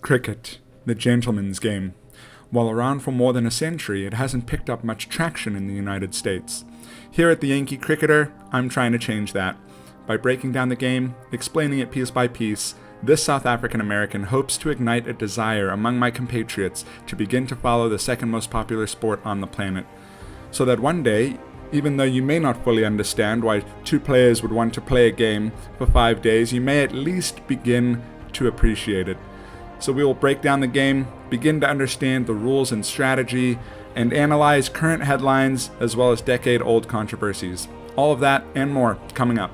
Cricket, the gentleman's game. While around for more than a century, it hasn't picked up much traction in the United States. Here at the Yankee Cricketer, I'm trying to change that. By breaking down the game, explaining it piece by piece, this South African American hopes to ignite a desire among my compatriots to begin to follow the second most popular sport on the planet. So that one day, even though you may not fully understand why two players would want to play a game for 5 days, you may at least begin to appreciate it. So we will break down the game, begin to understand the rules and strategy, and analyze current headlines as well as decade-old controversies. All of that and more coming up.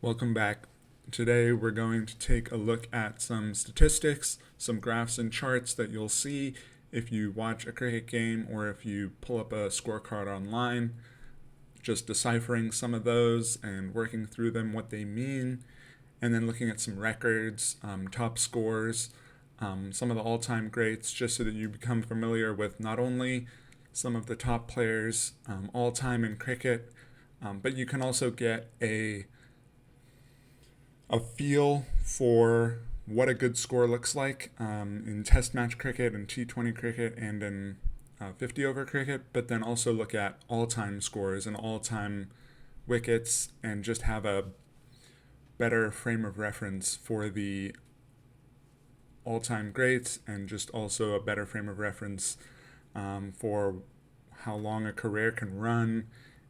Welcome back. Today we're going to take a look at some statistics, some graphs and charts that you'll see if you watch a cricket game or if you pull up a scorecard online. Just deciphering some of those and working through them, what they mean, and then looking at some records, top scores, some of the all-time greats, just so that you become familiar with not only some of the top players all-time in cricket, but you can also get a feel for what a good score looks like in test match cricket and T20 cricket and in 50-over cricket, but then also look at all-time scores and all-time wickets and just have a better frame of reference for the all-time greats and just also a better frame of reference for how long a career can run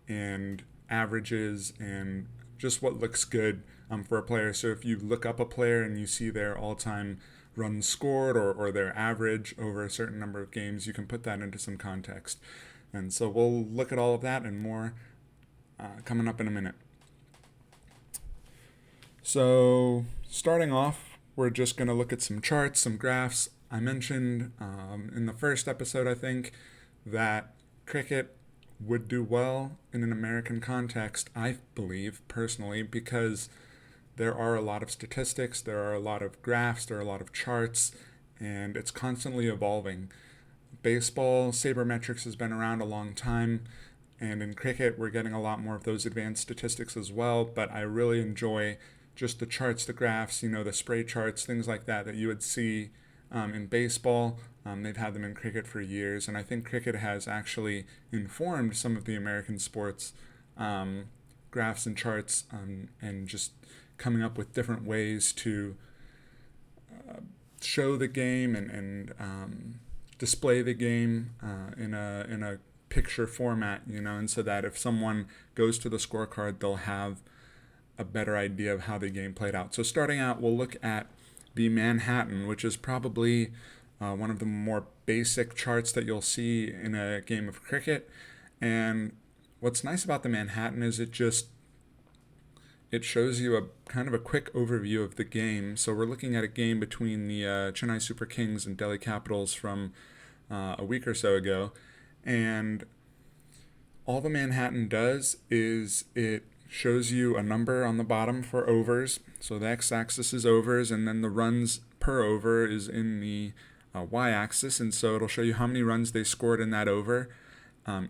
and averages and just what looks good for a player. So if you look up a player and you see their all-time runs scored or their average over a certain number of games, you can put that into some context. And so we'll look at all of that and more coming up in a minute. So starting off, we're just going to look at some charts, some graphs. I mentioned in the first episode, I think, that cricket would do well in an American context, I believe, personally, because there are a lot of statistics, there are a lot of graphs, there are a lot of charts, and it's constantly evolving. Baseball, sabermetrics has been around a long time, and in cricket, we're getting a lot more of those advanced statistics as well, but I really enjoy just the charts, the graphs, the spray charts, things like that you would see in baseball. They've had them in cricket for years, and I think cricket has actually informed some of the American sports graphs and charts and just coming up with different ways to show the game and display the game in a picture format, and so that if someone goes to the scorecard, they'll have a better idea of how the game played out. So starting out, we'll look at the Manhattan, which is probably one of the more basic charts that you'll see in a game of cricket. And what's nice about the Manhattan is it shows you a kind of a quick overview of the game. So we're looking at a game between the Chennai Super Kings and Delhi Capitals from a week or so ago. And all the Manhattan does is it shows you a number on the bottom for overs. So the x-axis is overs, and then the runs per over is in the y-axis. And so it'll show you how many runs they scored in that over,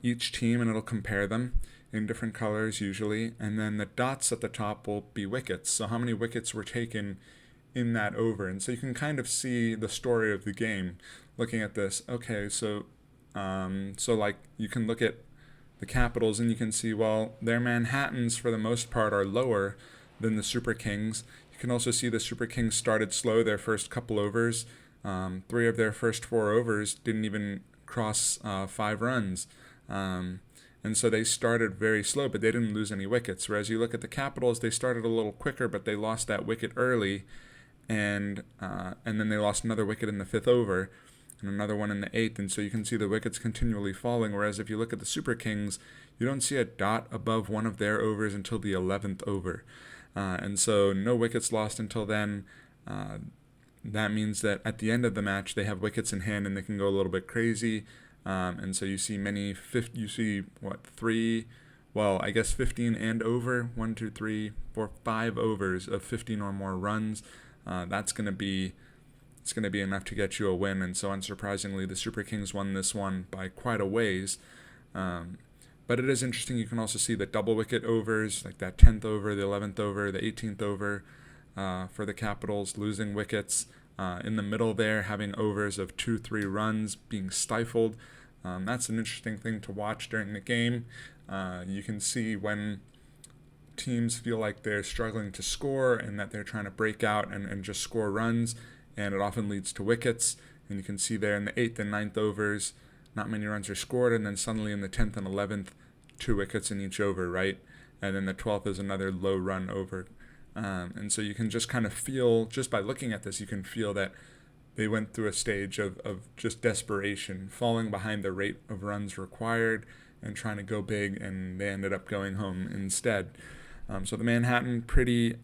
each team, and it'll compare them in different colors usually, and then the dots at the top will be wickets, so how many wickets were taken in that over. And so you can kind of see the story of the game looking at this. Okay, so like you can look at the Capitals and you can see, well, their Manhattans for the most part are lower than the Super Kings. You can also see the Super Kings started slow their first couple overs. 3 of their first 4 overs didn't even cross 5 runs. And so they started very slow, but they didn't lose any wickets. Whereas you look at the Capitals, they started a little quicker, but they lost that wicket early, and then they lost another wicket in the 5th over, and another one in the 8th. And so you can see the wickets continually falling. Whereas if you look at the Super Kings, you don't see a dot above one of their overs until the 11th over, and so no wickets lost until then. That means that at the end of the match, they have wickets in hand and they can go a little bit crazy. And so you see 15 and over, 1, 2, 3, 4, 5 overs of 15 or more runs. That's going to be it's going to be enough to get you a win. And so unsurprisingly, the Super Kings won this one by quite a ways. But it is interesting. You can also see the double wicket overs, like that 10th over, the 11th over, the 18th over for the Capitals, losing wickets. In the middle there, having overs of 2-3 runs being stifled. That's an interesting thing to watch during the game. You can see when teams feel like they're struggling to score and that they're trying to break out and just score runs, and it often leads to wickets. And you can see there in the 8th and 9th overs, not many runs are scored, and then suddenly in the 10th and 11th, 2 wickets in each over, right? And then the 12th is another low run over. And so you can just kind of feel, just by looking at this, you can feel that they went through a stage of just desperation, falling behind the rate of runs required and trying to go big, and they ended up going home instead. So the Manhattan, pretty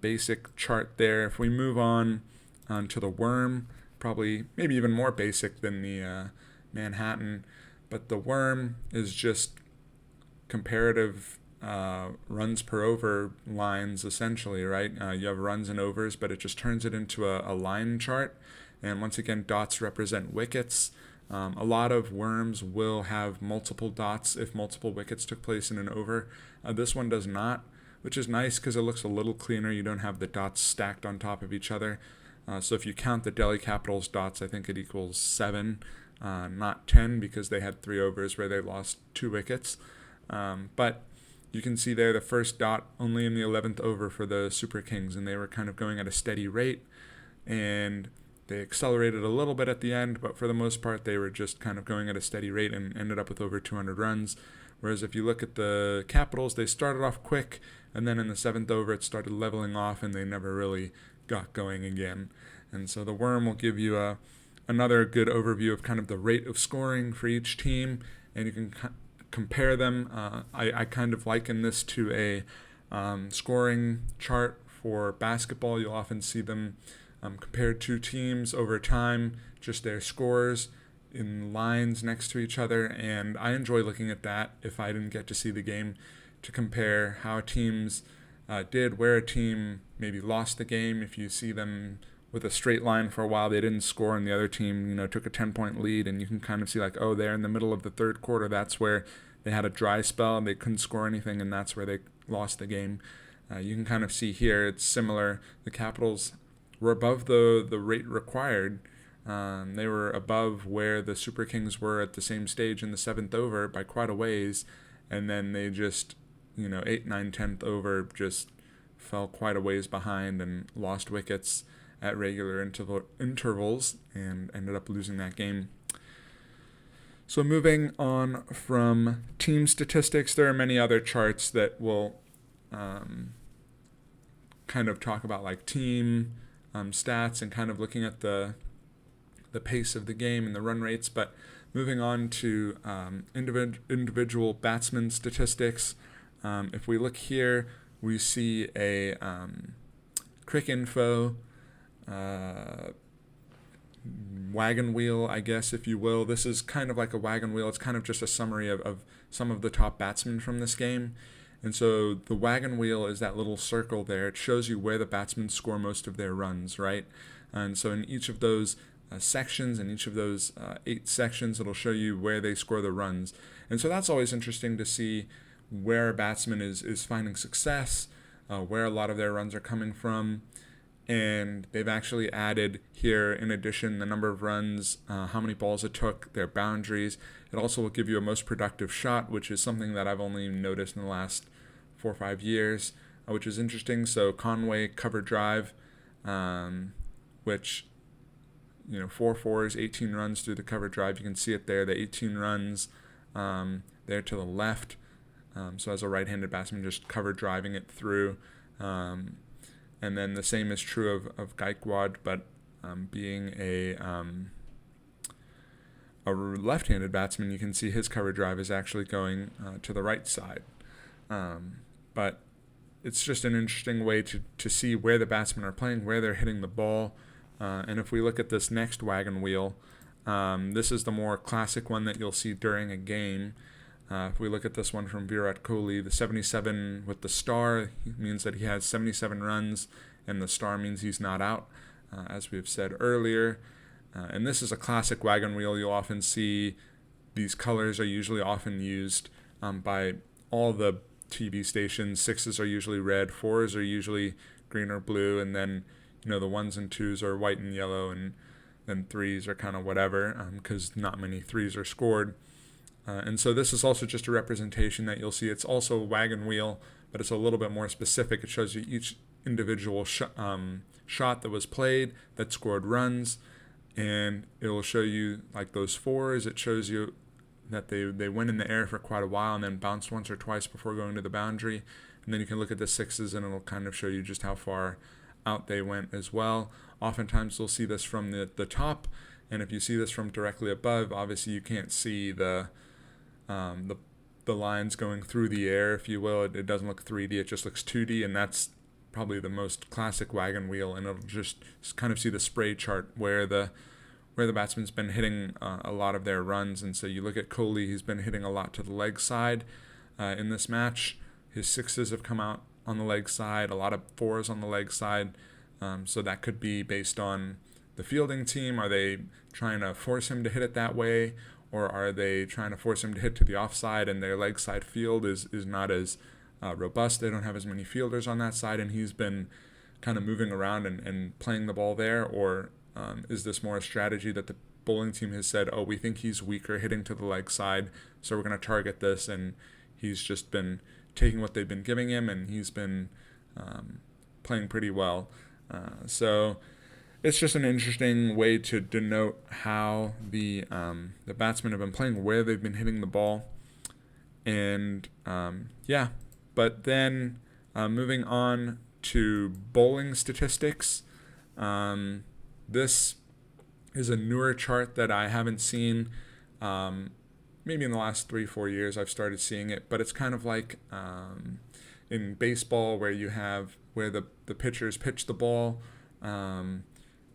basic chart there. If we move on to the Worm, probably maybe even more basic than the Manhattan, but the Worm is just comparative runs per over lines, essentially, right? You have runs and overs, but it just turns it into a line chart. And once again, dots represent wickets. A lot of Worms will have multiple dots if multiple wickets took place in an over. This one does not, which is nice because it looks a little cleaner. You don't have the dots stacked on top of each other. So if you count the Delhi Capitals dots, I think it equals 7, not 10, because they had 3 overs where they lost 2 wickets. But you can see there the first dot only in the 11th over for the Super Kings, and they were kind of going at a steady rate, and they accelerated a little bit at the end, but for the most part they were just kind of going at a steady rate and ended up with over 200 runs. Whereas if you look at the Capitals, they started off quick, and then in the 7th over it started leveling off, and they never really got going again. And so the Worm will give you another good overview of kind of the rate of scoring for each team, and you can compare them. I kind of liken this to a scoring chart for basketball. You'll often see them compared to teams over time, just their scores in lines next to each other, and I enjoy looking at that if I didn't get to see the game, to compare how teams did, where a team maybe lost the game. If you see them with a straight line for a while, they didn't score, and the other team, took a 10-point lead, and you can kind of see like, oh, they're in the middle of the third quarter. That's where they had a dry spell and they couldn't score anything, and that's where they lost the game. You can kind of see here it's similar. The Capitals were above the rate required. They were above where the Super Kings were at the same stage in the 7th over by quite a ways, and then they just, 8th, 9th, 10th over just fell quite a ways behind and lost wickets at regular intervals and ended up losing that game. So moving on from team statistics, there are many other charts that will kind of talk about like team stats and kind of looking at the pace of the game and the run rates. But moving on to individual batsman statistics, if we look here, we see a quick info wagon wheel, I guess, if you will. This is kind of like a wagon wheel. It's kind of just a summary of some of the top batsmen from this game. And so the wagon wheel is that little circle there. It shows you where the batsmen score most of their runs, right? And so in each of those sections, in each of those 8 sections, it'll show you where they score the runs. And so that's always interesting to see where a batsman is finding success, where a lot of their runs are coming from. And they've actually added here, in addition, the number of runs, how many balls it took, their boundaries. It also will give you a most productive shot, which is something that I've only noticed in the last 4 or 5 years, which is interesting. So Conway cover drive, which, 4 fours, 18 runs through the cover drive. You can see it there, the 18 runs there to the left. So as a right-handed batsman, just cover driving it through. And then the same is true of Gaikwad, but being a left-handed batsman, you can see his cover drive is actually going to the right side. But it's just an interesting way to see where the batsmen are playing, where they're hitting the ball. And if we look at this next wagon wheel, this is the more classic one that you'll see during a game. If we look at this one from Virat Kohli, the 77 with the star means that he has 77 runs, and the star means he's not out. as we've said earlier. And this is a classic wagon wheel. You'll often see these colors are usually often used by all the TV stations. 6s are usually red, 4s are usually green or blue, and then the 1s and 2s are white and yellow, and then 3s are kind of whatever, because not many 3s are scored. And so this is also just a representation that you'll see. It's also a wagon wheel, but it's a little bit more specific. It shows you each individual shot that was played that scored runs, and it will show you like those 4s. It shows you that they went in the air for quite a while and then bounced once or twice before going to the boundary. And then you can look at the 6s, and it'll kind of show you just how far out they went as well. Oftentimes you'll see this from the top, and if you see this from directly above, obviously you can't see the lines going through the air, if you will. It doesn't look 3D, it just looks 2D, and that's probably the most classic wagon wheel. And it'll just kind of see the spray chart where the batsman's been hitting a lot of their runs. And so you look at Kohli, he's been hitting a lot to the leg side in this match. His 6s have come out on the leg side, a lot of 4s on the leg side. So that could be based on the fielding team. Are they trying to force him to hit it that way, or are they trying to force him to hit to the offside, and their leg side field is not as robust? They don't have as many fielders on that side, and he's been kind of moving around and playing the ball there? Or is this more a strategy that the bowling team has said, oh, we think he's weaker hitting to the leg side, so we're going to target this, and he's just been taking what they've been giving him, and he's been playing pretty well. So it's just an interesting way to denote how the batsmen have been playing, where they've been hitting the ball. And but then moving on to bowling statistics, this is a newer chart that I haven't seen. Maybe in the last 3-4 years I've started seeing it, but it's kind of like in baseball, where you have where the pitchers pitch the ball, and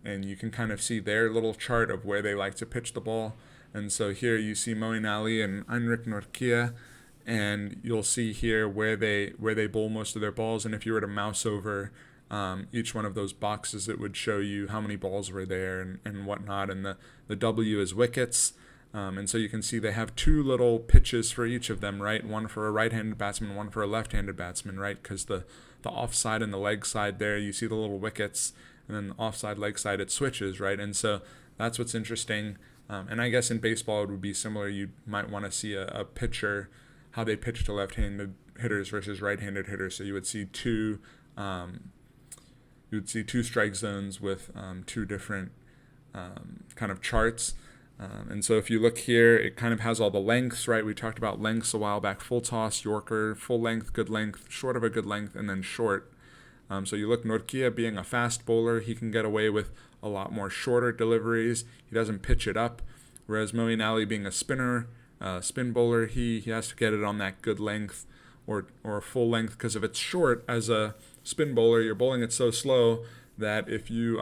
you can kind of see their little chart of where they like to pitch the ball. And so here you see Moeen Ali and Heinrich Nortje, and you'll see here where they bowl most of their balls. And if you were to mouse over each one of those boxes, it would show you how many balls were there and whatnot. And the W is wickets. And so you can see they have 2 little pitches for each of them, right? One for a right-handed batsman, one for a left-handed batsman, right? Because the offside and the leg side there, you see the little wickets, and then the offside, leg side, it switches, right? And so that's what's interesting. And I guess in baseball it would be similar. You might want to see a pitcher, how they pitch to left-handed hitters versus right-handed hitters. So you would see two strike zones with 2 different kind of charts. And so if you look here, it kind of has all the lengths, right? We talked about lengths a while back: full toss, Yorker, full length, good length, short of a good length, and then short. So you look, Nortje being a fast bowler, he can get away with a lot more shorter deliveries. He doesn't pitch it up. Whereas Moeen Ali being a spin bowler, he has to get it on that good length or full length, because if it's short as a spin bowler, you're bowling it so slow that if you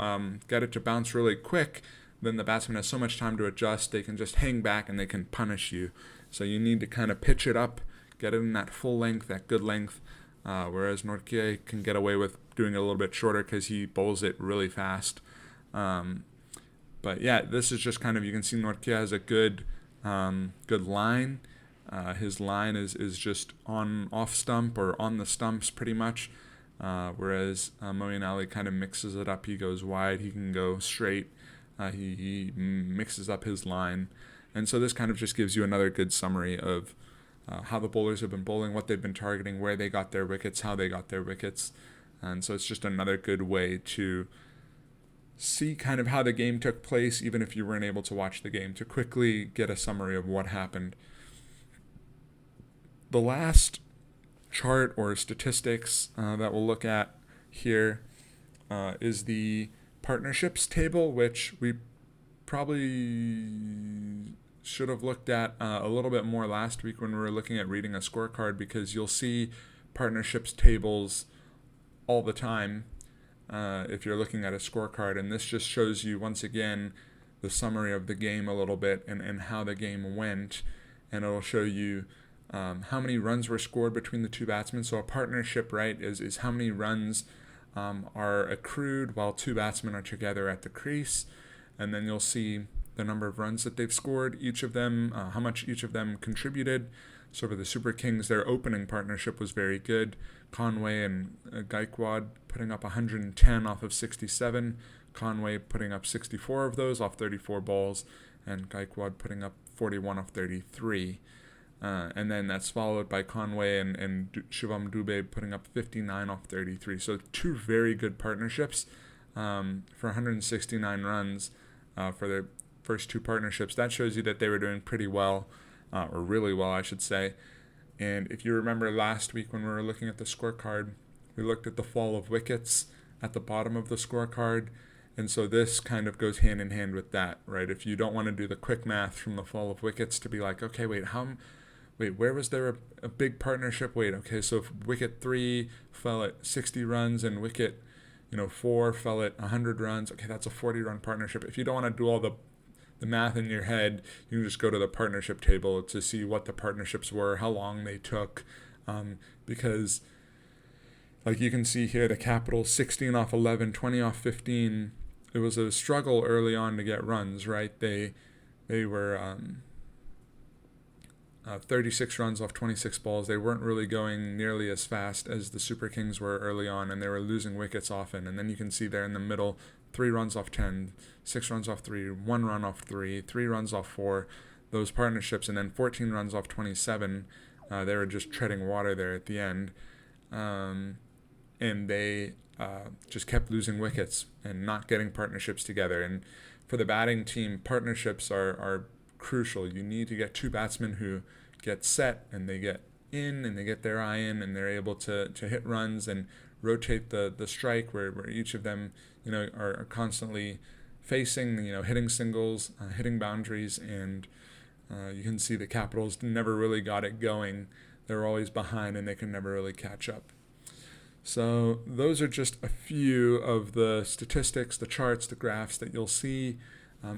get it to bounce really quick, then the batsman has so much time to adjust, they can just hang back and they can punish you. So you need to kind of pitch it up, get it in that full length, that good length, whereas Nortje can get away with doing it a little bit shorter because he bowls it really fast. But yeah, this is just kind of, you can see Nortje has a good line. His line is just off stump or on the stumps pretty much, whereas Moeen Ali kind of mixes it up. He goes wide, he can go straight. He mixes up his line. And so this kind of just gives you another good summary of how the bowlers have been bowling, what they've been targeting, where they got their wickets, how they got their wickets. And so it's just another good way to see kind of how the game took place, even if you weren't able to watch the game, to quickly get a summary of what happened. The last chart or statistics that we'll look at here is the partnerships table, which we probably should have looked at a little bit more last week when we were looking at reading a scorecard, because you'll see partnerships tables all the time if you're looking at a scorecard. And this just shows you, once again, the summary of the game a little bit and how the game went. And it'll show you how many runs were scored between the 2 batsmen. So a partnership, right, is how many runs are accrued while 2 batsmen are together at the crease, and then you'll see the number of runs that they've scored, each of them, how much each of them contributed. So for the Super Kings, their opening partnership was very good. Conway and Gaikwad putting up 110 off of 67. Conway putting up 64 of those off 34 balls, and Gaikwad putting up 41 off 33. And then that's followed by Conway and Shivam Dubey putting up 59 off 33. So 2 very good partnerships for 169 runs for their first 2 partnerships. That shows you that they were doing pretty well, or really well, I should say. And if you remember last week when we were looking at the scorecard, we looked at the fall of wickets at the bottom of the scorecard. And so this kind of goes hand in hand with that, right? If you don't want to do the quick math from the fall of wickets to be like, okay, wait, where was there a big partnership? Okay, so if wicket 3 fell at 60 runs and wicket 4 fell at 100 runs, okay, that's a 40-run partnership. If you don't want to do all the math in your head, you can just go to the partnership table to see what the partnerships were, how long they took, because like you can see here, the Capitals 16 off 11, 20 off 15. It was a struggle early on to get runs, right? They were 36 runs off 26 balls. They weren't really going nearly as fast as the Super Kings were early on, and they were losing wickets often. And then you can see there in the middle, 3 runs off 10, 6 runs off 3, 1 run off 3, 3 runs off 4, those partnerships, and then 14 runs off 27. They were just treading water there at the end. And they just kept losing wickets and not getting partnerships together. And for the batting team, partnerships are crucial. You need to get 2 batsmen who get set and they get in and they get their eye in and they're able to hit runs and rotate the strike where each of them are constantly facing, hitting singles, hitting boundaries, and you can see the Capitals never really got it going. They're always behind and they can never really catch up. So those are just a few of the statistics, the charts, the graphs that you'll see.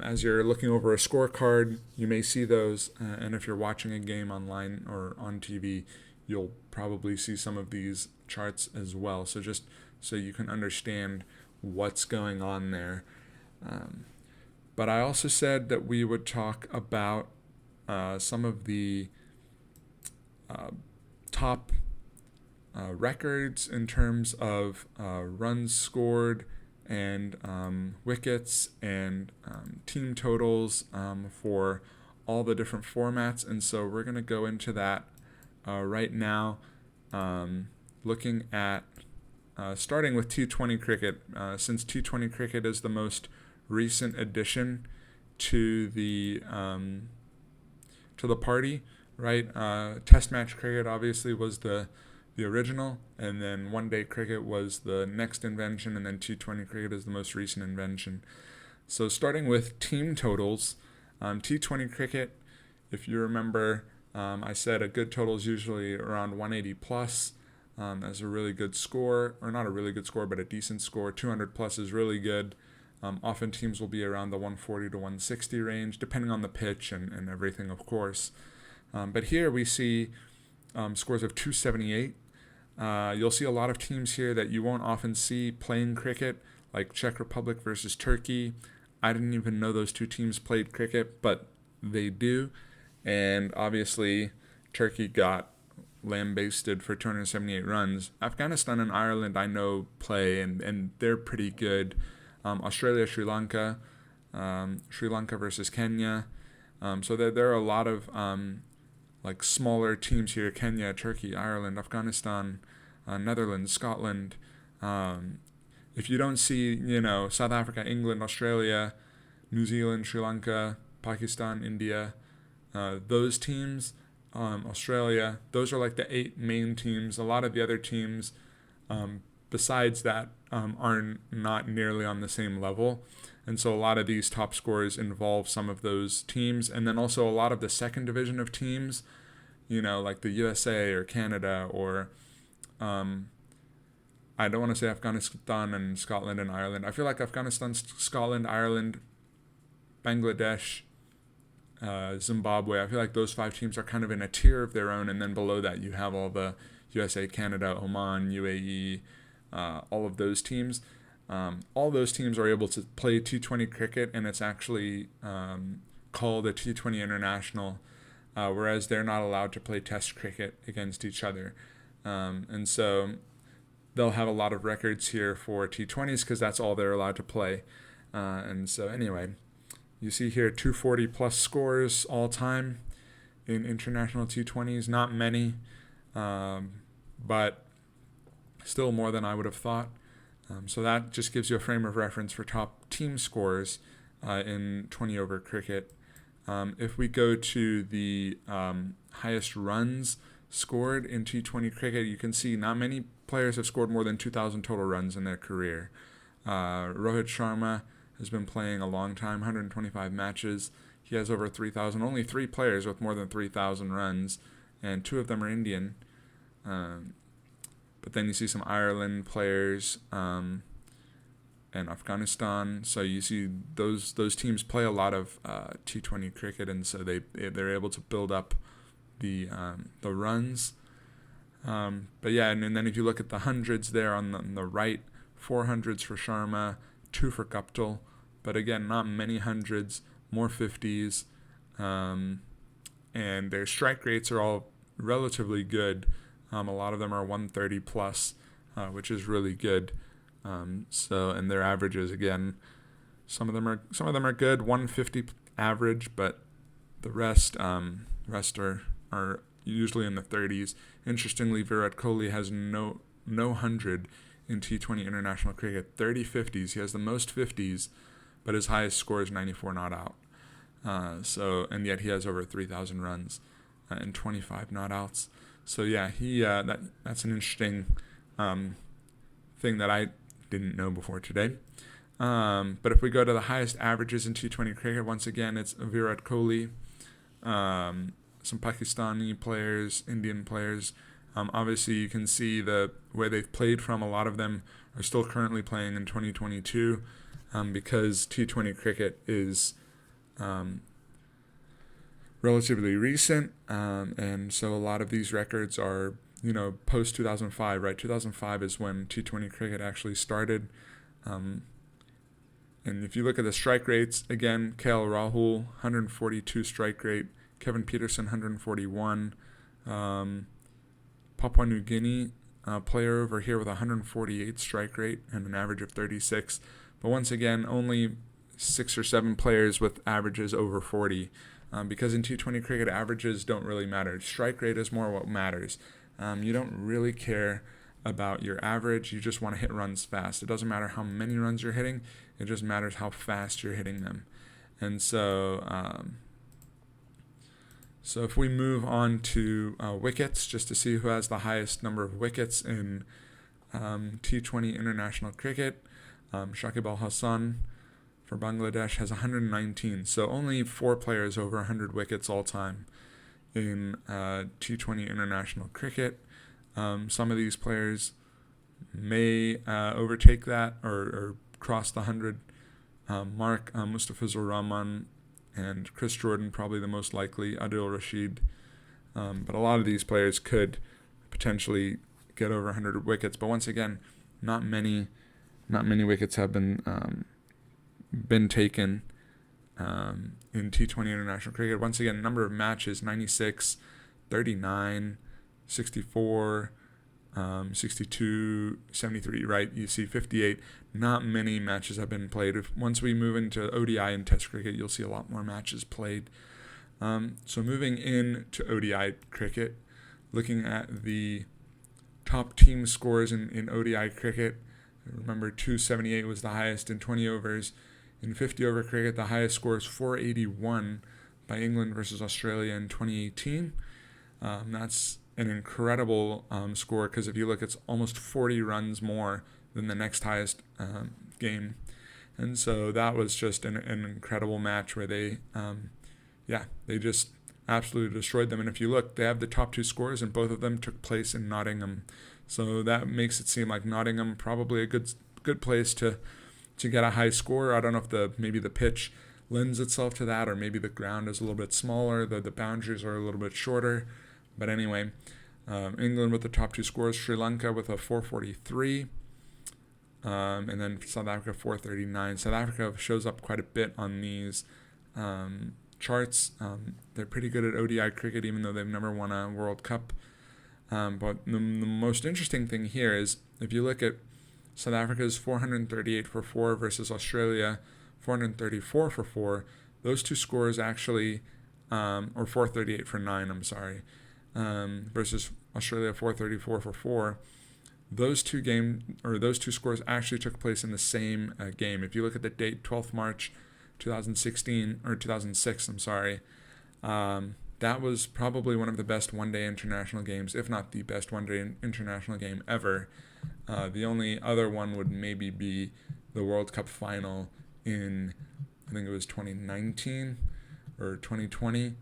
As you're looking over a scorecard, you may see those, and if you're watching a game online or on TV, you'll probably see some of these charts as well. So just so you can understand what's going on there. But I also said that we would talk about some of the top records in terms of runs scored and wickets and team totals for all the different formats. And so we're going to go into that right now, looking at starting with T20 cricket, since T20 cricket is the most recent addition to the party, right? Test match cricket obviously was the original, and then one-day cricket was the next invention, and then T20 cricket is the most recent invention. So starting with team totals, T20 cricket, if you remember, I said a good total is usually around 180 plus as a really good score, or not a really good score, but a decent score. 200 plus is really good. Often teams will be around the 140 to 160 range, depending on the pitch and everything, of course. But here we see scores of 278. You'll see a lot of teams here that you won't often see playing cricket, like Czech Republic versus Turkey. I didn't even know those 2 teams played cricket, but they do. And obviously, Turkey got lambasted for 278 runs. Afghanistan and Ireland I know play, and they're pretty good. Australia, Sri Lanka versus Kenya. So there are a lot of like smaller teams here: Kenya, Turkey, Ireland, Afghanistan, Netherlands, Scotland. If you don't see, South Africa, England, Australia, New Zealand, Sri Lanka, Pakistan, India, those teams, Australia, those are like the 8 main teams. A lot of the other teams, besides that, are not nearly on the same level. And so a lot of these top scores involve some of those teams. And then also a lot of the second division of teams, like the USA or Canada or I don't want to say Afghanistan and Scotland and Ireland. I feel like Afghanistan, Scotland, Ireland, Bangladesh, Zimbabwe, I feel like those 5 teams are kind of in a tier of their own. And then below that you have all the USA, Canada, Oman, UAE, all of those teams. All those teams are able to play T20 cricket, and it's actually called a T20 International, whereas they're not allowed to play Test cricket against each other. And so they'll have a lot of records here for T20s because that's all they're allowed to play. And so anyway, you see here 240 plus scores all time in international T20s. Not many, but still more than I would have thought. So that just gives you a frame of reference for top team scores in 20-over cricket. If we go to the highest runs scored in T20 cricket, you can see not many players have scored more than 2,000 total runs in their career. Rohit Sharma has been playing a long time, 125 matches. He has over 3,000. Only 3 players with more than 3,000 runs, and 2 of them are Indian. But then you see some Ireland players and Afghanistan. So you see those teams play a lot of T20 cricket, and so they're able to build up the runs. But yeah, and then if you look at the hundreds there on the right, 4 hundreds for Sharma, 2 for Guptill. But again, not many hundreds, more 50s. And their strike rates are all relatively good. A lot of them are 130 plus, which is really good. And their averages, again, some of them are good, 150 average, but the rest are usually in the 30s. Interestingly, Virat Kohli has no 100 in T20 international cricket, 30 50s. He has the most 50s, but his highest score is 94 not out. And yet he has over 3,000 runs and 25 not outs. So yeah, that's an interesting thing that I didn't know before today. But if we go to the highest averages in T20 cricket, once again, it's Virat Kohli, some Pakistani players, Indian players. Obviously, you can see the where they've played from. A lot of them are still currently playing in 2022 because T20 cricket is relatively recent, and so a lot of these records are, post 2005, right? 2005 is when T20 cricket actually started. And if you look at the strike rates, again, KL Rahul, 142 strike rate, Kevin Peterson, 141, Papua New Guinea player over here with 148 strike rate and an average of 36. But once again, only 6 or 7 players with averages over 40. Because in T20 cricket, averages don't really matter. Strike rate is more what matters. You don't really care about your average. You just want to hit runs fast. It doesn't matter how many runs you're hitting. It just matters how fast you're hitting them. And so if we move on to wickets, just to see who has the highest number of wickets in T20 international cricket, Shakib Al Hasan for Bangladesh has 119. So only 4 players over 100 wickets all time in T20 international cricket. Some of these players may overtake that or cross the 100 mark. Mustafizur Rahman and Chris Jordan probably the most likely, Adil Rashid. But a lot of these players could potentially get over 100 wickets. But once again, not many wickets have been taken in T20 international cricket. Once again, number of matches, 96, 39, 64, 62, 73, right? You see 58. Not many matches have been played. Once we move into ODI and Test cricket, you'll see a lot more matches played. So moving into ODI cricket, looking at the top team scores in ODI cricket, remember 278 was the highest in 20 overs. In 50-over cricket, the highest score is 481 by England versus Australia in 2018. That's an incredible score because if you look, it's almost 40 runs more than the next highest game. And so that was just an incredible match where they just absolutely destroyed them. And if you look, they have the top 2 scores, and both of them took place in Nottingham. So that makes it seem like Nottingham probably a good place to get a high score. I don't know if maybe the pitch lends itself to that, or maybe the ground is a little bit smaller, the boundaries are a little bit shorter. But anyway, England with the top 2 scores, Sri Lanka with a 443, and then South Africa 439. South Africa shows up quite a bit on these charts. They're pretty good at ODI cricket, even though they've never won a World Cup. But the most interesting thing here is if you look at South Africa's 438 for 4 versus Australia 434 for 4, those two scores actually, or 438 for 9, I'm sorry, versus Australia 434 for 4. Those two scores actually took place in the same game. If you look at the date, 12th March 2016 or 2006, I'm sorry, that was probably one of the best one-day international games, if not the best one-day international game ever. The only other one would maybe be the World Cup final in, I think it was 2019 or 2020,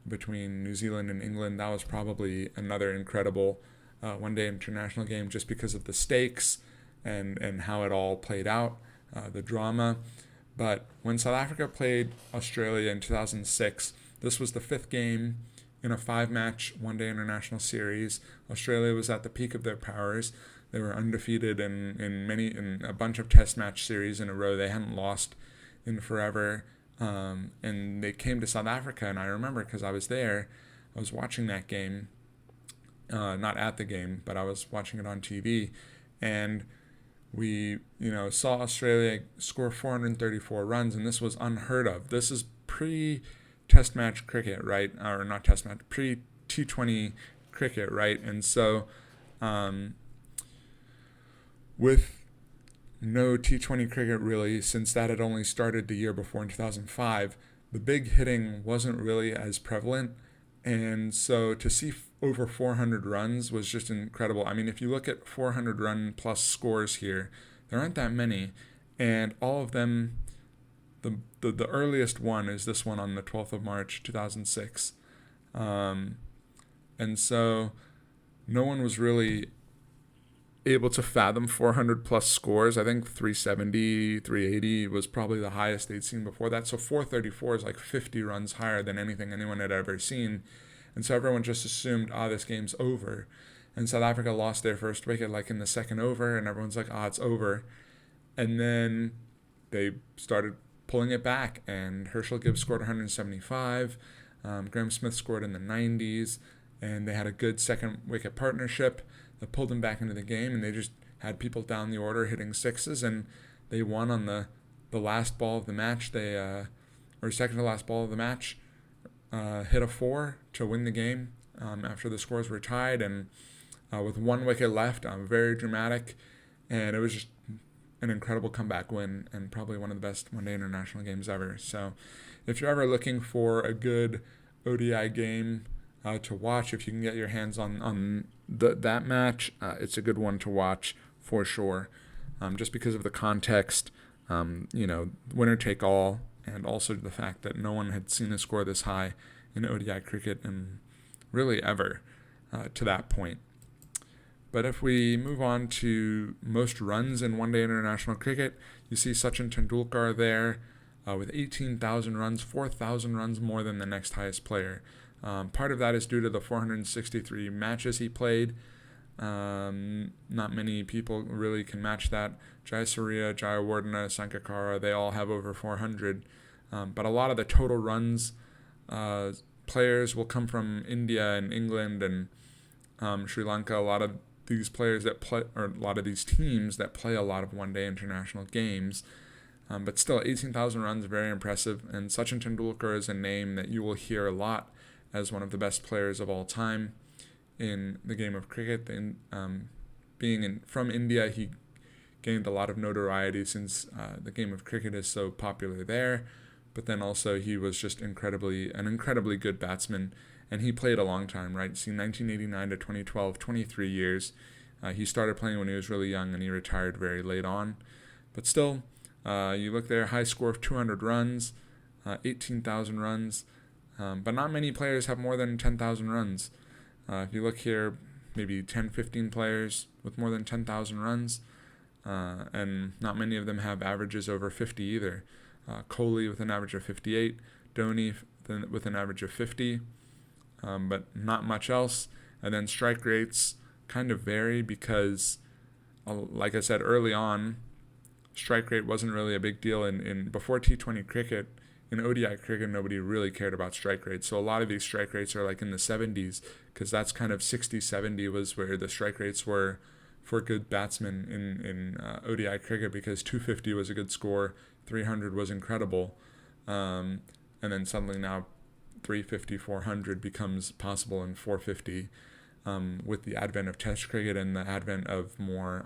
between New Zealand and England. That was probably another incredible one-day international game just because of the stakes and how it all played out, the drama. But when South Africa played Australia in 2006, this was the 5th game in a 5-match one-day international series. Australia was at the peak of their powers. They were undefeated in a bunch of test match series in a row. They hadn't lost in forever. And they came to South Africa, and I remember because I was there, I was watching that game, not at the game, but I was watching it on TV, and we, saw Australia score 434 runs, and this was unheard of. This is pre-test match cricket, right? Or not test match, pre-T20 cricket, right? And so, with no T20 cricket really, since that had only started the year before in 2005, the big hitting wasn't really as prevalent. And so to see over 400 runs was just incredible. I mean, if you look at 400 run plus scores here, there aren't that many. And all of them, the earliest one is this one on the 12th of March, 2006. And so no one was really able to fathom 400 plus scores. I think 370, 380 was probably the highest they'd seen before that. So 434 is like 50 runs higher than anything anyone had ever seen. And so everyone just assumed, this game's over. And South Africa lost their first wicket like in the second over, and everyone's like, it's over. And then they started pulling it back, and Herschel Gibbs scored 175. Graham Smith scored in the 90s, and they had a good second wicket partnership that pulled them back into the game, and they just had people down the order hitting sixes, and they won on the last ball of the match. They or second to last ball of the match, hit a 4 to win the game after the scores were tied, and with 1 wicket left, very dramatic, and it was just an incredible comeback win and probably one of the best one-day international games ever. So if you're ever looking for a good ODI game to watch, if you can get your hands on that match, it's a good one to watch for sure, just because of the context, winner take all, and also the fact that no one had seen a score this high in ODI cricket and really ever to that point. But if we move on to most runs in one-day international cricket, you see Sachin Tendulkar there with 18,000 runs, 4,000 runs more than the next highest player. Part of that is due to the 463 matches he played. Not many people really can match that. Jayasuriya, Jayawardena, Sangakkara, they all have over 400. But a lot of the total runs players will come from India and England and Sri Lanka. A lot of these players that play, or a lot of these teams that play a lot of one-day international games. But still, 18,000 runs, very impressive. And Sachin Tendulkar is a name that you will hear a lot as one of the best players of all time in the game of cricket. Being from India, he gained a lot of notoriety since the game of cricket is so popular there. But then also he was just an incredibly good batsman, and he played a long time, right? See, 1989 to 2012, 23 years. He started playing when he was really young, and he retired very late on. But still, you look there, high score of 200 runs, 18,000 runs. But not many players have more than 10,000 runs. If you look here, maybe 10, 15 players with more than 10,000 runs, and not many of them have averages over 50 either. Kohli with an average of 58, Dhoni with an average of 50, but not much else. And then strike rates kind of vary because, like I said early on, strike rate wasn't really a big deal in before T20 cricket. In ODI cricket, nobody really cared about strike rates. So a lot of these strike rates are like in the 70s, because that's kind of 60, 70 was where the strike rates were for good batsmen in ODI cricket, because 250 was a good score, 300 was incredible. And then suddenly now 350, 400 becomes possible in 450 with the advent of Test cricket and the advent of more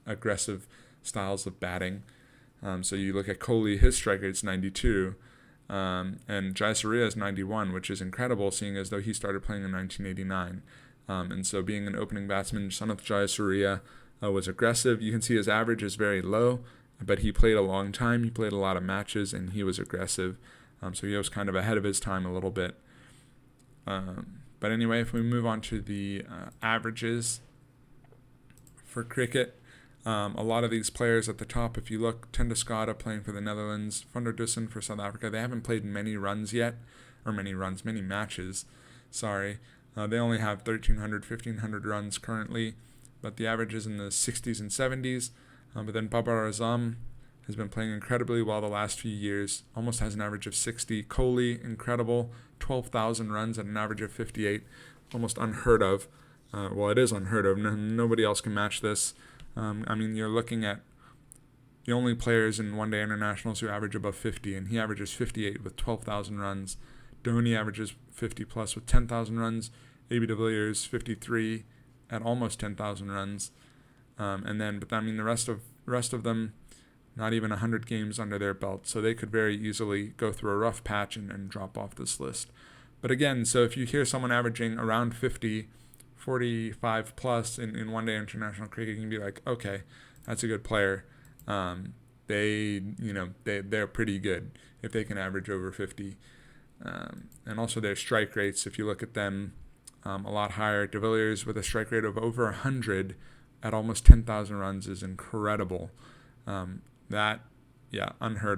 aggressive styles of batting. So you look at Kohli, his strike rate's 92, and Jayasuriya is 91, which is incredible, seeing as though he started playing in 1989. And so being an opening batsman, Sanath Jayasuriya was aggressive. You can see his average is very low, but he played a long time. He played a lot of matches, and he was aggressive. So he was kind of ahead of his time a little bit. But anyway, if we move on to the averages for cricket, a lot of these players at the top, if you look, Tendulkar playing for the Netherlands, Van der Dussen for South Africa, they haven't played many matches. They only have 1,300, 1,500 runs currently, but the average is in the 60s and 70s. But then Babar Azam has been playing incredibly well the last few years, almost has an average of 60. Kohli, incredible, 12,000 runs at an average of 58, almost unheard of. It is unheard of. Nobody else can match this. You're looking at the only players in one-day internationals who average above 50, and he averages 58 with 12,000 runs. Dhoni averages 50 plus with 10,000 runs. A.B. de Villiers 53 at almost 10,000 runs. The rest of them, not even 100 games under their belt, so they could very easily go through a rough patch and drop off this list. But again, so if you hear someone averaging around 50, 45 plus in one-day international cricket, you can be like, okay, that's a good player. They're pretty good if they can average over 50. And also their strike rates, if you look at them, a lot higher. De Villiers with a strike rate of over 100 at almost 10,000 runs is incredible. Unheard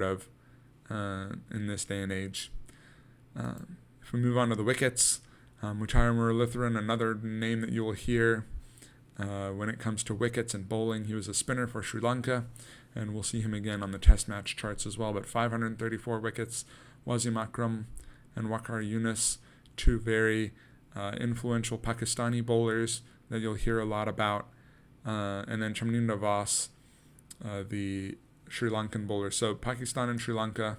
of in this day and age. If we move on to the wickets, Muttiah Muralitharan, another name that you will hear when it comes to wickets and bowling. He was a spinner for Sri Lanka, and we'll see him again on the test match charts as well. But 534 wickets. Wasim Akram and Waqar Younis, two very influential Pakistani bowlers that you'll hear a lot about. And then Chamninda Vas, the Sri Lankan bowler. So Pakistan and Sri Lanka,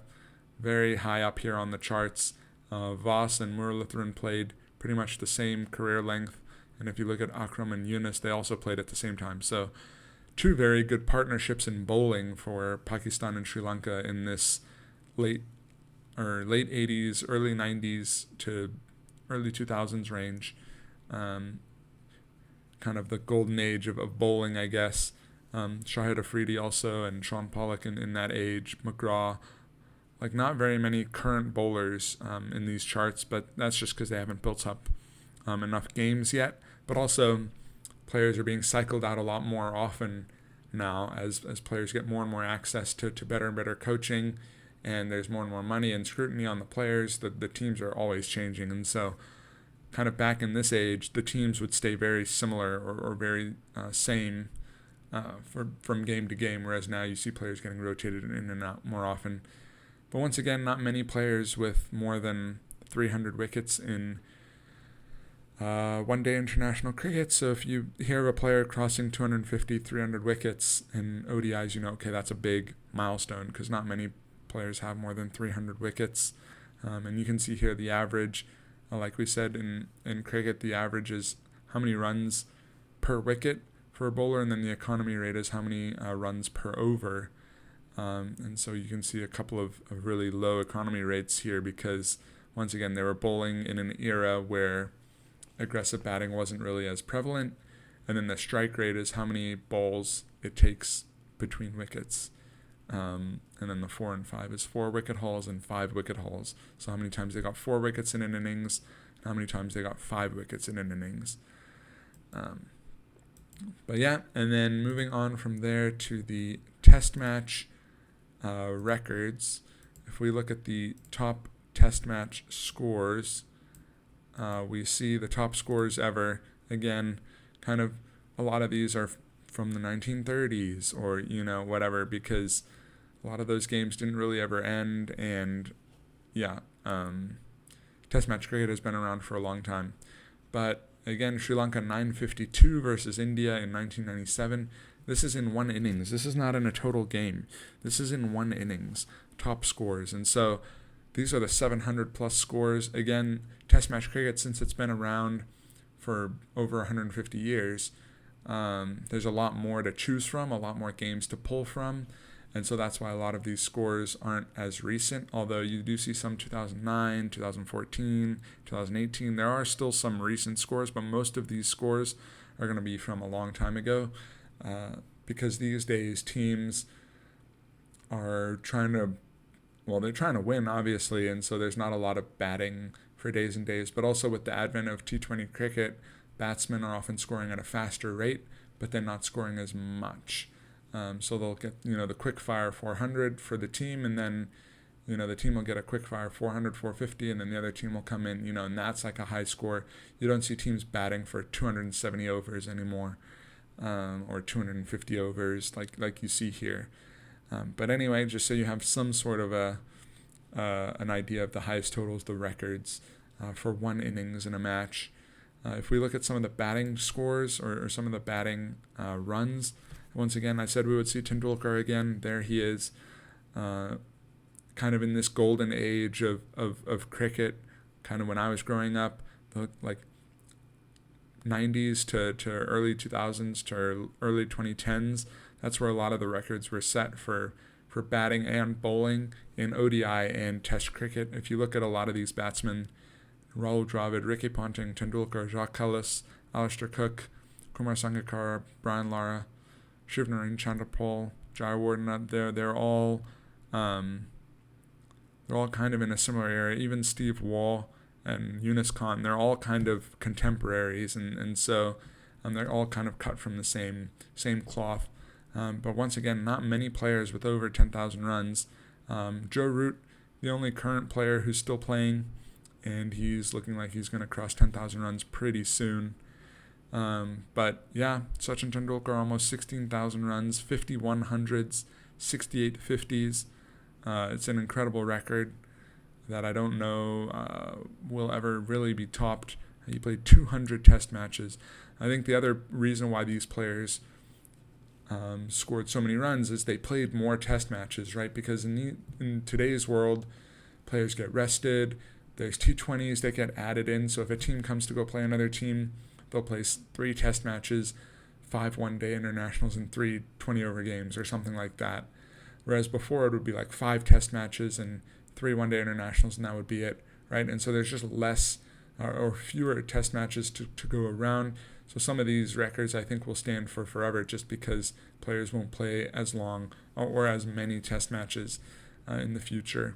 very high up here on the charts. Vas and Muralitharan played pretty much the same career length. And if you look at Akram and Younis, they also played at the same time. So two very good partnerships in bowling for Pakistan and Sri Lanka in this late 80s, early 90s to early 2000s range. Kind of the golden age of bowling, I guess. Shahid Afridi also, and Sean Pollock in that age, McGraw. Like, not very many current bowlers in these charts, but that's just because they haven't built up enough games yet. But also, players are being cycled out a lot more often now as players get more and more access to better and better coaching, and there's more and more money and scrutiny on the players. The teams are always changing, and so kind of back in this age, the teams would stay very similar or very same from game to game, whereas now you see players getting rotated in and out more often. But once again, not many players with more than 300 wickets in one-day international cricket. So if you hear of a player crossing 250, 300 wickets in ODIs, you know, okay, that's a big milestone, because not many players have more than 300 wickets. And you can see here the average, like we said in cricket, the average is how many runs per wicket for a bowler, and then the economy rate is how many runs per over. And so you can see a couple of really low economy rates here, because once again, they were bowling in an era where aggressive batting wasn't really as prevalent. And then the strike rate is how many balls it takes between wickets. And then the 4 and 5 is 4 wicket hauls and 5 wicket hauls. So how many times they got 4 wickets in an innings, and how many times they got 5 wickets in an innings. And then moving on from there to the test match records. If we look at the top test match scores, we see the top scores ever. Again, kind of a lot of these are from the 1930s or, whatever, because a lot of those games didn't really ever end. And yeah, Test match cricket has been around for a long time. But again, Sri Lanka 952 versus India in 1997. This is in one innings. This is not in a total game. This is in one innings, top scores. And so these are the 700 plus scores. Again, Test match cricket, since it's been around for over 150 years, there's a lot more to choose from, a lot more games to pull from. And so that's why a lot of these scores aren't as recent, although you do see some 2009, 2014, 2018. There are still some recent scores, but most of these scores are going to be from a long time ago, because these days teams are they're trying to win, obviously, and so there's not a lot of batting for days and days. But also with the advent of T20 cricket, batsmen are often scoring at a faster rate, but they're not scoring as much. So they'll get, the quick fire 400 for the team, and then, the team will get a quick fire 400, 450, and then the other team will come in, and that's like a high score. You don't see teams batting for 270 overs anymore, or 250 overs like you see here. But anyway, just so you have some sort of an idea of the highest totals, the records for one innings in a match. If we look at some of the batting scores or some of the batting runs, once again, I said we would see Tendulkar again. There he is, kind of in this golden age of cricket, kind of when I was growing up, like 90s to early 2000s to early 2010s. That's where a lot of the records were set for batting and bowling in ODI and Test cricket. If you look at a lot of these batsmen, Rahul Dravid, Ricky Ponting, Tendulkar, Jacques Kallis, Alistair Cook, Kumar Sangakkara, Brian Lara, Shivnarine Chanderpaul, Jayawardene, they're all kind of in a similar area. Even Steve Waugh and Yunus Khan, they're all kind of contemporaries, and so they're all kind of cut from the same cloth. But once again, not many players with over 10,000 runs. Joe Root, the only current player who's still playing, and he's looking like he's going to cross 10,000 runs pretty soon. But yeah, Sachin Tendulkar almost 16,000 runs, 51 hundreds, 68 50s. It's an incredible record that I don't know will ever really be topped. He played 200 Test matches. I think the other reason why these players scored so many runs is they played more Test matches, right? Because in today's world, players get rested. There's T20s that get added in. So if a team comes to go play another team, they'll play 3 Test matches, 5 one-day internationals, and 3 20-over games or something like that. Whereas before it would be like 5 Test matches and 3 one-day internationals, and that would be it, right? And so there's just less or fewer Test matches to go around. So some of these records I think will stand for forever just because players won't play as long or as many Test matches in the future.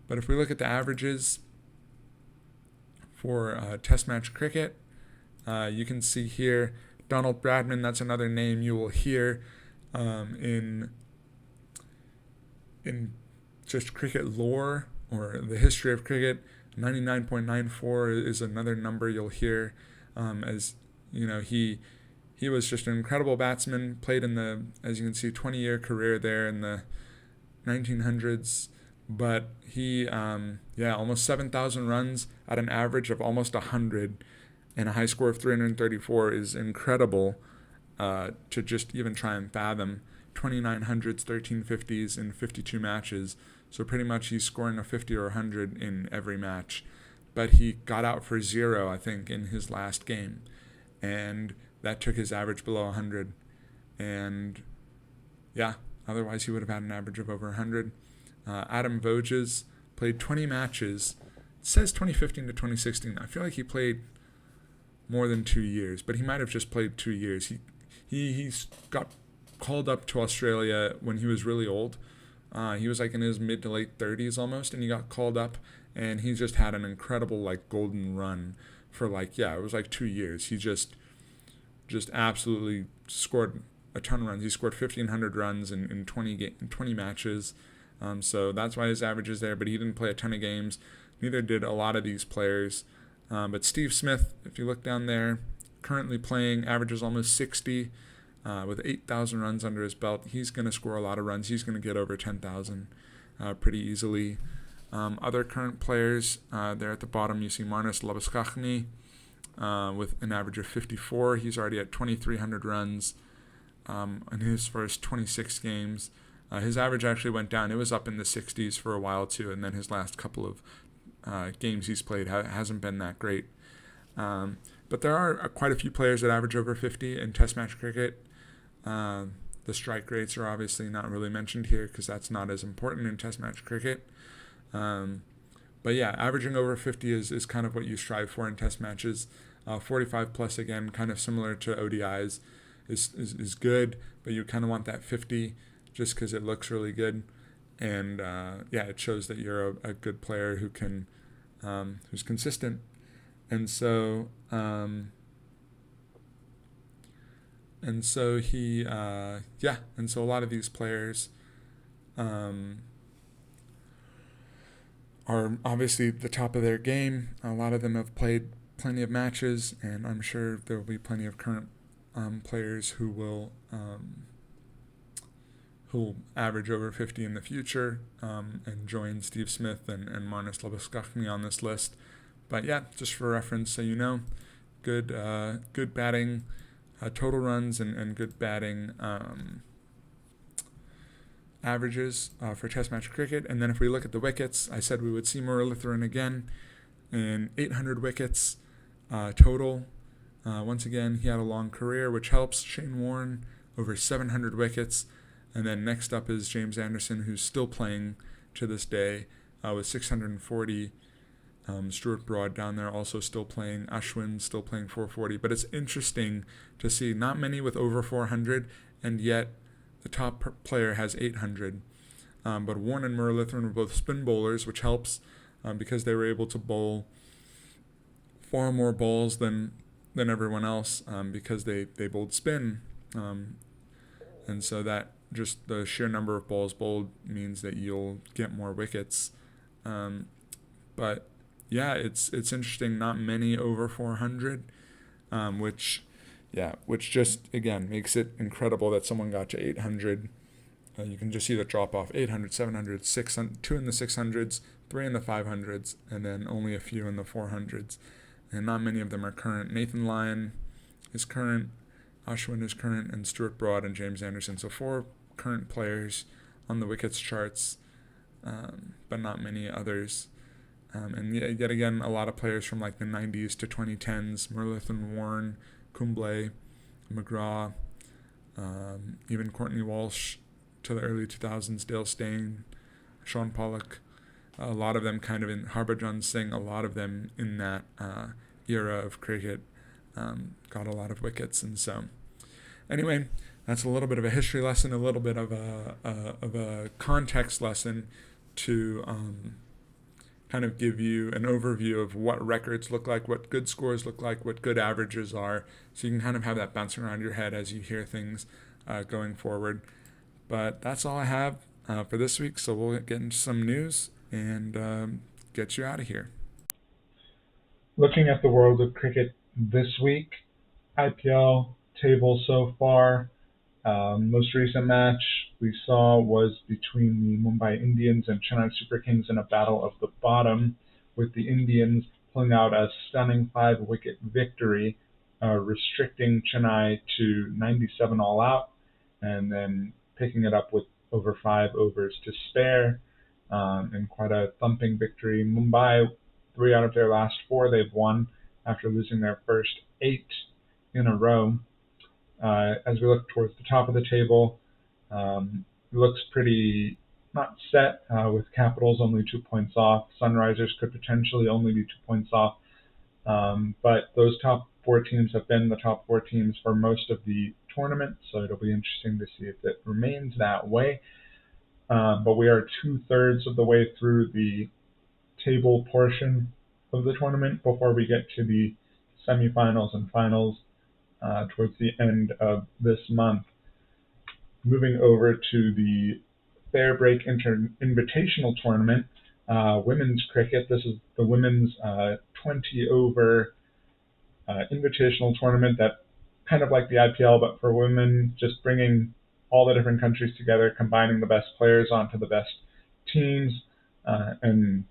But if we look at the averages for Test match cricket, you can see here Donald Bradman. That's another name you will hear in just cricket lore or the history of cricket. 99.94 is another number you'll hear. As he was just an incredible batsman. Played in the, as you can see, 20-year career there in the 1900s. But he, almost 7,000 runs at an average of almost 100. And a high score of 334 is incredible to just even try and fathom. 2900s, 1350s in 52 matches. So pretty much he's scoring a 50 or 100 in every match. But he got out for 0, I think, in his last game. And that took his average below 100. And otherwise he would have had an average of over 100. Adam Voges played 20 matches. It says 2015 to 2016. I feel like he played more than 2 years, but he might have just played 2 years. He got called up to Australia when he was really old. He was like in his mid to late 30s almost, and he got called up, and he just had an incredible golden run for it was 2 years. He just absolutely scored a ton of runs. He scored 1,500 runs in 20 matches. So that's why his average is there, but he didn't play a ton of games. Neither did a lot of these players. But Steve Smith, if you look down there, currently playing, averages almost 60. with 8,000 runs under his belt. He's going to score a lot of runs. He's going to get over 10,000 pretty easily. Other current players, there at the bottom, you see Marnus Labuschagne with an average of 54. He's already at 2,300 runs in his first 26 games. His average actually went down. It was up in the 60s for a while too, and then his last couple of games he's played hasn't been that great. But there are quite a few players that average over 50 in Test match cricket. The strike rates are obviously not really mentioned here because that's not as important in Test match cricket. But yeah, averaging over 50 is kind of what you strive for in Test matches. 45 plus, again, kind of similar to ODIs, is good, but you kind of want that 50 just because it looks really good. And it shows that you're a good player who can who's consistent. And so he and so a lot of these players are obviously the top of their game. A lot of them have played plenty of matches, and I'm sure there will be plenty of current players who will average over 50 in the future and join Steve Smith and Marnus Labuschagne on this list. But yeah, just for reference, so you know, good batting, total runs, and good batting averages for Test match cricket. And then if we look at the wickets, I said we would see Muralitharan again, and 800 wickets total. Once again, he had a long career, which helps. Shane Warne, over 700 wickets. And then next up is James Anderson, who's still playing to this day with 640. Stuart Broad down there also still playing. Ashwin still playing 440. But it's interesting to see not many with over 400, and yet the top player has 800. But Warne and Muralitharan were both spin bowlers, which helps because they were able to bowl far more balls than everyone else because they bowled spin. And so that just the sheer number of balls bowled means that you'll get more wickets. But yeah, it's interesting. Not many over 400, which just again makes it incredible that someone got to 800. You can just see the drop off: 800, 700, 600, 2 in the 600s, 3 in the 500s, and then only a few in the 400s. And not many of them are current. Nathan Lyon is current, Ashwin is current, and Stuart Broad and James Anderson. So 4 current players on the wickets charts, but not many others. And yet again, a lot of players from like the 90s to 2010s: Muralitharan, Warne, Kumble, McGraw, even Courtney Walsh to the early 2000s, Dale Steyn, Sean Pollock. A lot of them kind of in Harbhajan Singh, a lot of them in that era of cricket got a lot of wickets. And so anyway, that's a little bit of a history lesson, a little bit of a context lesson to kind of give you an overview of what records look like, what good scores look like, what good averages are, so you can kind of have that bouncing around your head as you hear things going forward. But that's all I have for this week, so we'll get into some news and get you out of here. Looking at the world of cricket this week, IPL table so far, most recent match we saw was between the Mumbai Indians and Chennai Super Kings in a battle of the bottom, with the Indians pulling out a stunning 5-wicket victory, restricting Chennai to 97 all out, and then picking it up with over 5 overs to spare, and quite a thumping victory. Mumbai, 3 out of their last 4 they've won after losing their first 8 in a row. As we look towards the top of the table, it looks pretty not set, with Capitals only 2 points off. Sunrisers could potentially only be 2 points off. But those top 4 teams have been the top 4 teams for most of the tournament, so it'll be interesting to see if it remains that way. But we are 2/3 of the way through the table portion of the tournament before we get to the semifinals and finals towards the end of this month. Moving over to the Fair Break Invitational Tournament, women's cricket. This is the women's 20 over invitational tournament that kind of like the IPL, but for women, just bringing all the different countries together, combining the best players onto the best teams, and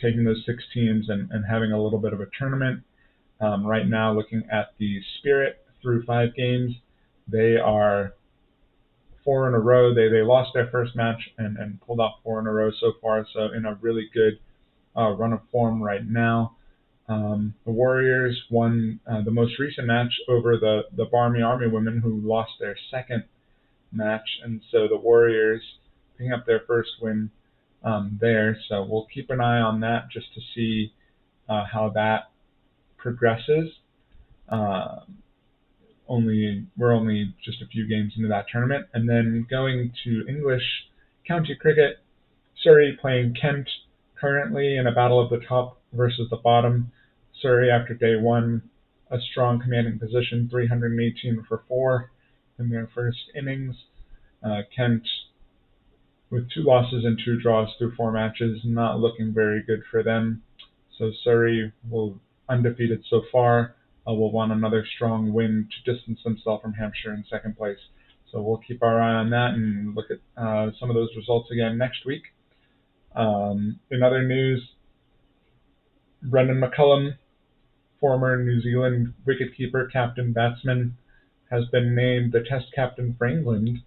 taking those 6 teams and having a little bit of a tournament. Right now, looking at the Spirit through 5 games, they are 4 in a row. They lost their first match and pulled off 4 in a row so far, so in a really good run of form right now. The Warriors won the most recent match over the Barmy Army women, who lost their second match, and so the Warriors picking up their first win there. So we'll keep an eye on that just to see how that progresses. Uh, we're only just a few games into that tournament, and then going to English county cricket. Surrey playing Kent currently in a battle of the top versus the bottom. Surrey, after day one, a strong commanding position, 318 for 4 in their first innings. Kent, with 2 losses and 2 draws through 4 matches, not looking very good for them. So Surrey, undefeated so far, will want another strong win to distance themselves from Hampshire in second place. So we'll keep our eye on that and look at some of those results again next week. In other news, Brendan McCullum, former New Zealand wicketkeeper, captain, batsman, has been named the Test captain for England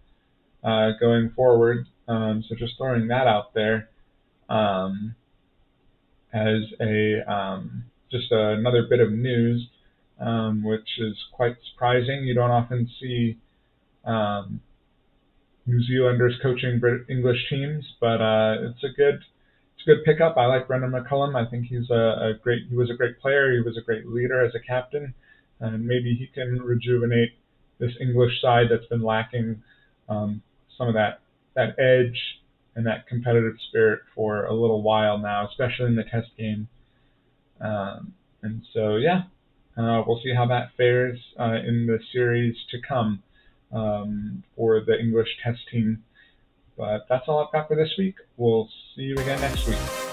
going forward. So just throwing that out there as just another bit of news, which is quite surprising. You don't often see New Zealanders coaching English teams, but it's a good pickup. I like Brendan McCullum. I think he was a great player. He was a great leader as a captain, and maybe he can rejuvenate this English side that's been lacking some of that edge and that competitive spirit for a little while now, especially in the Test game. And so, yeah, we'll see how that fares in the series to come for the English Test team. But that's all I've got for this week. We'll see you again next week.